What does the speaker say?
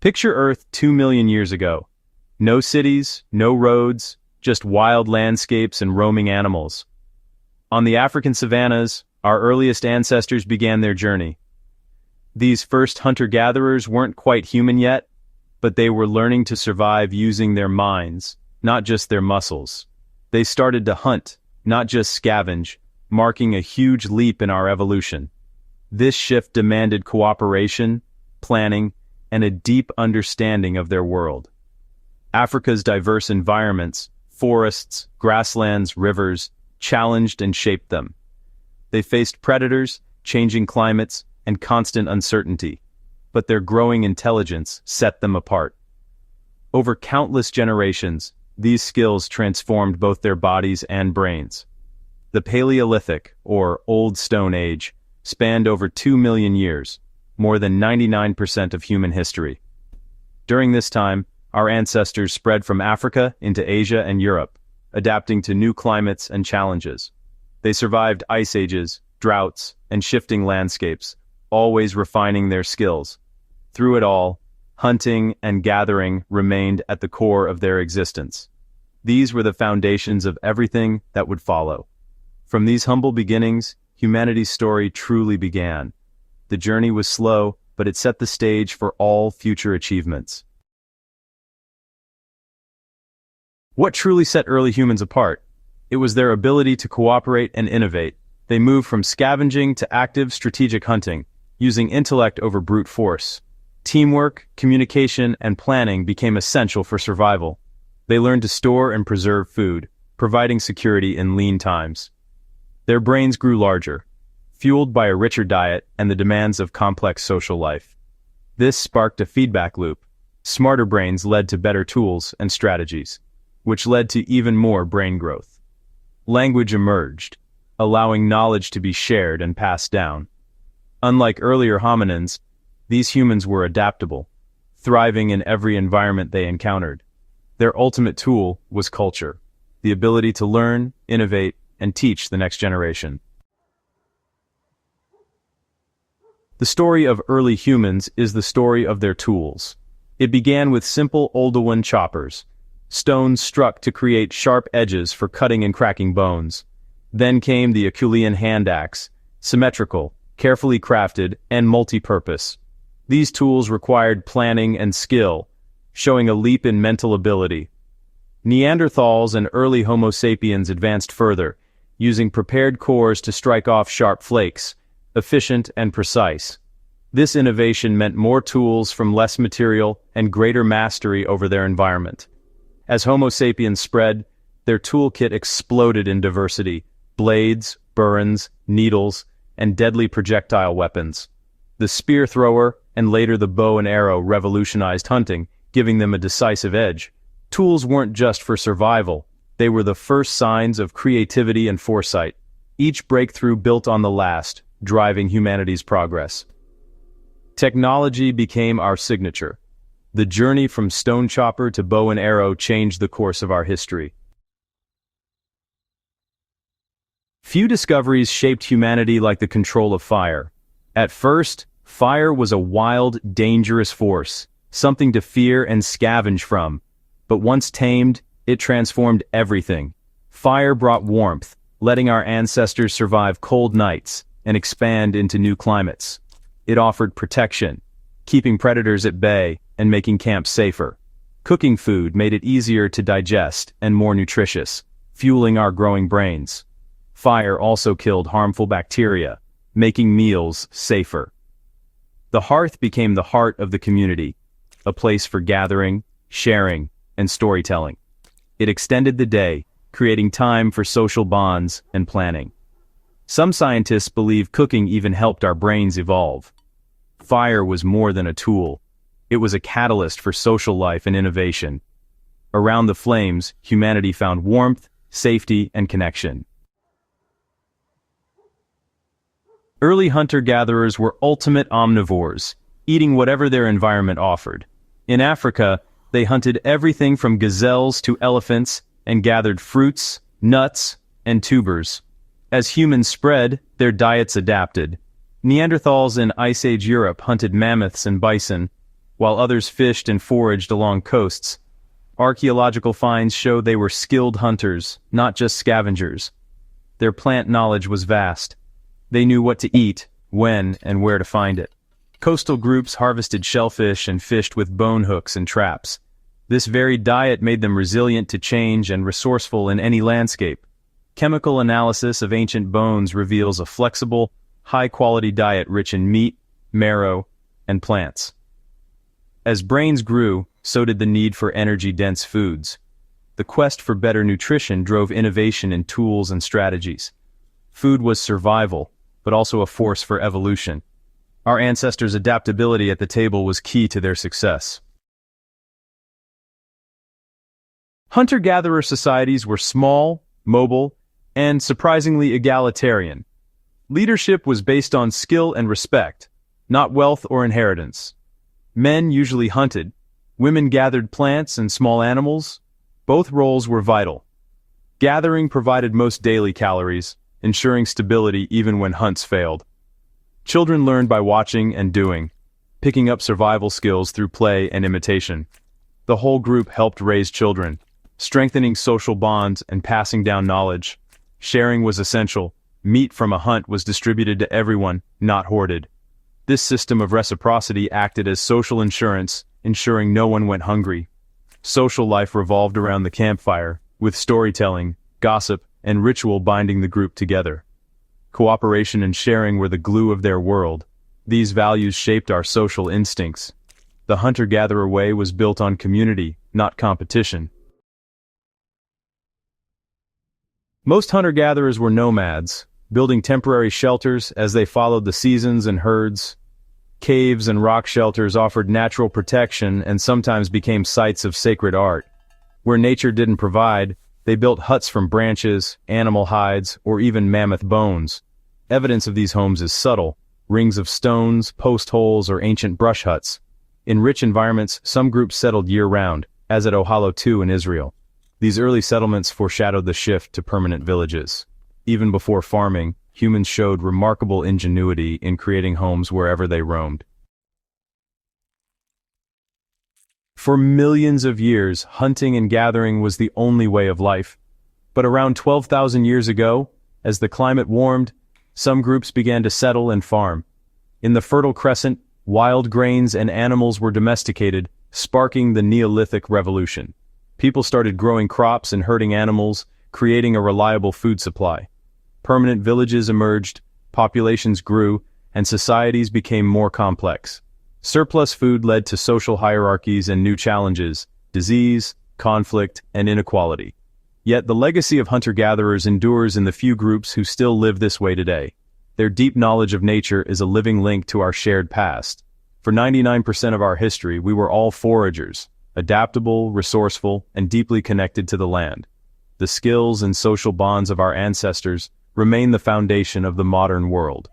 Picture Earth 2 million years ago. No cities, no roads, just wild landscapes and roaming animals. On the African savannas, our earliest ancestors began their journey. These first hunter-gatherers weren't quite human yet, but they were learning to survive using their minds, not just their muscles. They started to hunt, not just scavenge, marking a huge leap in our evolution. This shift demanded cooperation, planning, and a deep understanding of their world. Africa's diverse environments, forests, grasslands, rivers, challenged and shaped them. They faced predators, changing climates, and constant uncertainty, but their growing intelligence set them apart. Over countless generations, these skills transformed both their bodies and brains. The Paleolithic, or Old Stone Age, spanned over 2 million years, more than 99% of human history. During this time, our ancestors spread from Africa into Asia and Europe, adapting to new climates and challenges. They survived ice ages, droughts, and shifting landscapes, always refining their skills. Through it all, hunting and gathering remained at the core of their existence. These were the foundations of everything that would follow. From these humble beginnings, humanity's story truly began. The journey was slow, but it set the stage for all future achievements. What truly set early humans apart? It was their ability to cooperate and innovate. They moved from scavenging to active strategic hunting, using intellect over brute force. Teamwork, communication, and planning became essential for survival. They learned to store and preserve food, providing security in lean times. Their brains grew larger, fueled by a richer diet and the demands of complex social life. This sparked a feedback loop. Smarter brains led to better tools and strategies, which led to even more brain growth. Language emerged, allowing knowledge to be shared and passed down. Unlike earlier hominins, these humans were adaptable, thriving in every environment they encountered. Their ultimate tool was culture, the ability to learn, innovate, and teach the next generation. The story of early humans is the story of their tools. It began with simple Oldowan choppers, stones struck to create sharp edges for cutting and cracking bones. Then came the Acheulean hand axe, symmetrical, carefully crafted, and multi-purpose. These tools required planning and skill, showing a leap in mental ability. Neanderthals and early Homo sapiens advanced further, using prepared cores to strike off sharp flakes, efficient and precise. This innovation meant more tools from less material and greater mastery over their environment. As Homo sapiens spread, their toolkit exploded in diversity: blades, burins, needles, and deadly projectile weapons. The spear thrower and later the bow and arrow revolutionized hunting, giving them a decisive edge. Tools weren't just for survival, they were the first signs of creativity and foresight. Each breakthrough built on the last, driving humanity's progress. Technology became our signature. The journey from stone chopper to bow and arrow changed the course of our history. Few discoveries shaped humanity like the control of fire. At first, fire was a wild, dangerous force, something to fear and scavenge from. But once tamed, it transformed everything. Fire brought warmth, letting our ancestors survive cold nights and expand into new climates. It offered protection, keeping predators at bay and making camps safer. Cooking food made it easier to digest and more nutritious, fueling our growing brains. Fire also killed harmful bacteria, making meals safer. The hearth became the heart of the community, a place for gathering, sharing, and storytelling. It extended the day, creating time for social bonds and planning. Some scientists believe cooking even helped our brains evolve. Fire was more than a tool. It was a catalyst for social life and innovation. Around the flames, humanity found warmth, safety, and connection. Early hunter-gatherers were ultimate omnivores, eating whatever their environment offered. In Africa, they hunted everything from gazelles to elephants and gathered fruits, nuts, and tubers. As humans spread, their diets adapted. Neanderthals in Ice Age Europe hunted mammoths and bison, while others fished and foraged along coasts. Archaeological finds show they were skilled hunters, not just scavengers. Their plant knowledge was vast. They knew what to eat, when, and where to find it. Coastal groups harvested shellfish and fished with bone hooks and traps. This varied diet made them resilient to change and resourceful in any landscape. Chemical analysis of ancient bones reveals a flexible, high-quality diet rich in meat, marrow, and plants. As brains grew, so did the need for energy-dense foods. The quest for better nutrition drove innovation in tools and strategies. Food was survival, but also a force for evolution. Our ancestors' adaptability at the table was key to their success. Hunter-gatherer societies were small, mobile, and surprisingly egalitarian. Leadership was based on skill and respect, not wealth or inheritance. Men usually hunted. Women gathered plants and small animals. Both roles were vital. Gathering provided most daily calories, ensuring stability even when hunts failed. Children learned by watching and doing, picking up survival skills through play and imitation. The whole group helped raise children, strengthening social bonds and passing down knowledge. Sharing was essential. Meat from a hunt was distributed to everyone, not hoarded. This system of reciprocity acted as social insurance, ensuring no one went hungry. Social life revolved around the campfire, with storytelling, gossip, and ritual binding the group together. Cooperation and sharing were the glue of their world. These values shaped our social instincts. The hunter-gatherer way was built on community, not competition. Most hunter-gatherers were nomads, building temporary shelters as they followed the seasons and herds. Caves and rock shelters offered natural protection and sometimes became sites of sacred art. Where nature didn't provide, they built huts from branches, animal hides, or even mammoth bones. Evidence of these homes is subtle: rings of stones, post holes, or ancient brush huts. In rich environments, some groups settled year-round, as at Ohalo II in Israel. These early settlements foreshadowed the shift to permanent villages. Even before farming, humans showed remarkable ingenuity in creating homes wherever they roamed. For millions of years, hunting and gathering was the only way of life. But around 12,000 years ago, as the climate warmed, some groups began to settle and farm. In the Fertile Crescent, wild grains and animals were domesticated, sparking the Neolithic Revolution. People started growing crops and herding animals, creating a reliable food supply. Permanent villages emerged, populations grew, and societies became more complex. Surplus food led to social hierarchies and new challenges: disease, conflict, and inequality. Yet the legacy of hunter-gatherers endures in the few groups who still live this way today. Their deep knowledge of nature is a living link to our shared past. For 99% of our history, we were all foragers, adaptable, resourceful, and deeply connected to the land. The skills and social bonds of our ancestors remain the foundation of the modern world.